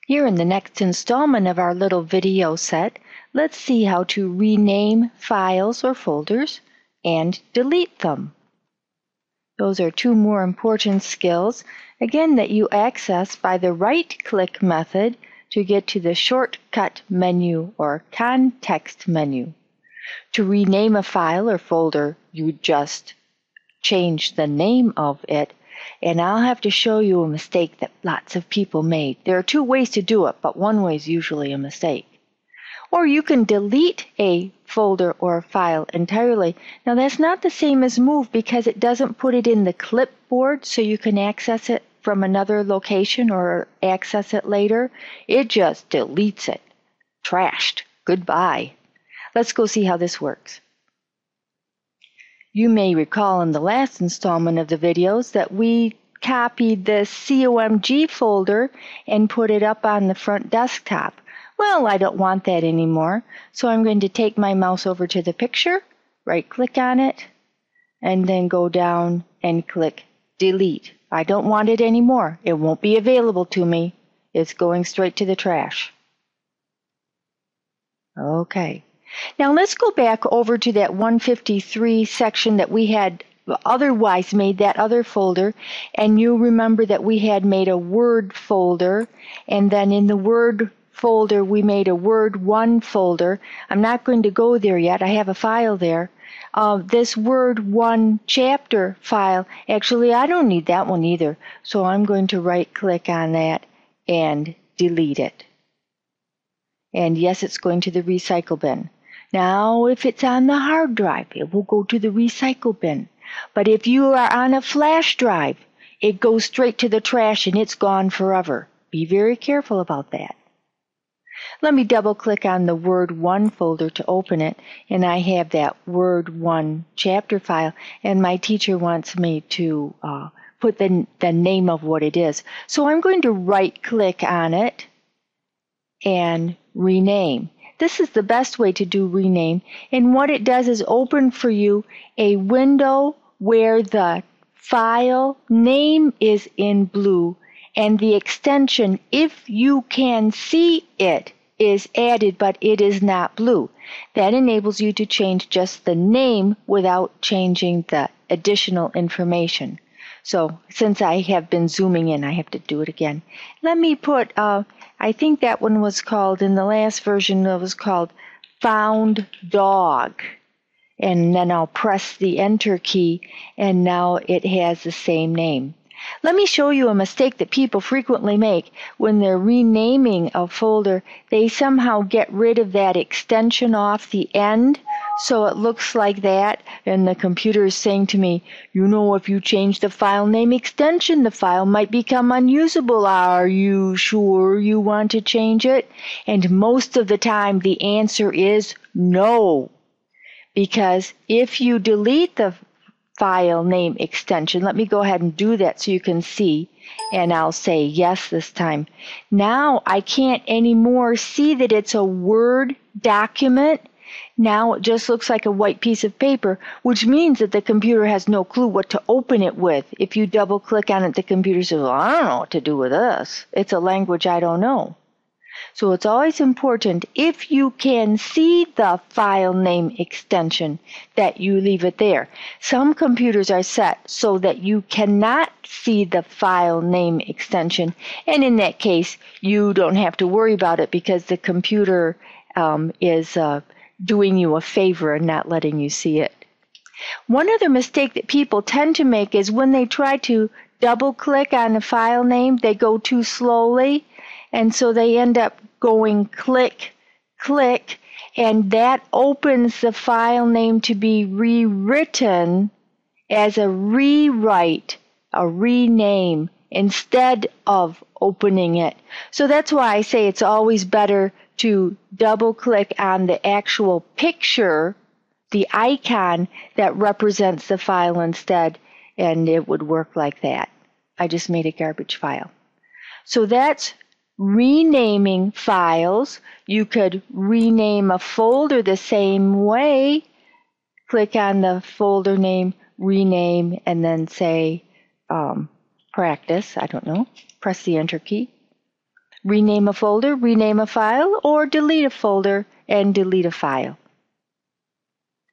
Here in the next installment of our little video set, let's see how to rename files or folders and delete them. Those are two more important skills, again, that you access by the right-click method to get to the shortcut menu or context menu. To rename a file or folder, you just change the name of it, and I'll have to show you a mistake that lots of people made. There are two ways to do it, but one way is usually a mistake. Or you can delete a folder or a file entirely. Now that's not the same as move because it doesn't put it in the clipboard so you can access it from another location or access it later. It just deletes it. Trashed. Goodbye. Let's go see how this works. You may recall in the last installment of the videos that we copied the COMG folder and put it up on the front desktop. Well, I don't want that anymore, so I'm going to take my mouse over to the picture, right-click on it, and then go down and click Delete. I don't want it anymore. It won't be available to me. It's going straight to the trash. Okay. Now let's go back over to that 153 section that we had otherwise made, that other folder, and you remember that we had made a Word folder, and then in the Word folder we made a Word 1 folder. I'm not going to go there yet. I have a file there. This Word 1 chapter file, actually I don't need that one either, so I'm going to right-click on that and delete it. And yes, it's going to the recycle bin. Now, if it's on the hard drive, it will go to the recycle bin. But if you are on a flash drive, it goes straight to the trash and it's gone forever. Be very careful about that. Let me double-click on the Word 1 folder to open it, and I have that Word 1 chapter file, and my teacher wants me to put the name of what it is. So I'm going to right-click on it and rename. This is the best way to do rename, and what it does is open for you a window where the file name is in blue and the extension, if you can see it, is added, but it is not blue. That enables you to change just the name without changing the additional information. So since I have been zooming in, I have to do it again. Let me put, I think that one was called, in the last version it was called Found Dog. And then I'll press the Enter key, and now it has the same name. Let me show you a mistake that people frequently make when they're renaming a folder. They somehow get rid of that extension off the end, so it looks like that, and the computer is saying to me, you know, if you change the file name extension, the file might become unusable. Are you sure you want to change it? And most of the time the answer is no, because if you delete the file name extension, let me go ahead and do that so you can see, and I'll say yes this time. Now I can't anymore see that it's a Word document. Now it just looks like a white piece of paper, which means that the computer has no clue what to open it with. If you double click on it, the computer says, well, I don't know what to do with this. It's a language I don't know. So it's always important, if you can see the file name extension, that you leave it there. Some computers are set so that you cannot see the file name extension, and in that case, you don't have to worry about it because the computer is doing you a favor and not letting you see it. One other mistake that people tend to make is when they try to double-click on a file name, they go too slowly, and so they end up going click, click, and that opens the file name to be rewritten as a rewrite, a rename, instead of opening it. So that's why I say it's always better to double-click on the actual picture, the icon that represents the file instead, and it would work like that. I just made a garbage file. So that's renaming files. You could rename a folder the same way. Click on the folder name, rename, and then say practice. I don't know. Press the Enter key. rename a folder, rename a file, or delete a folder and delete a file.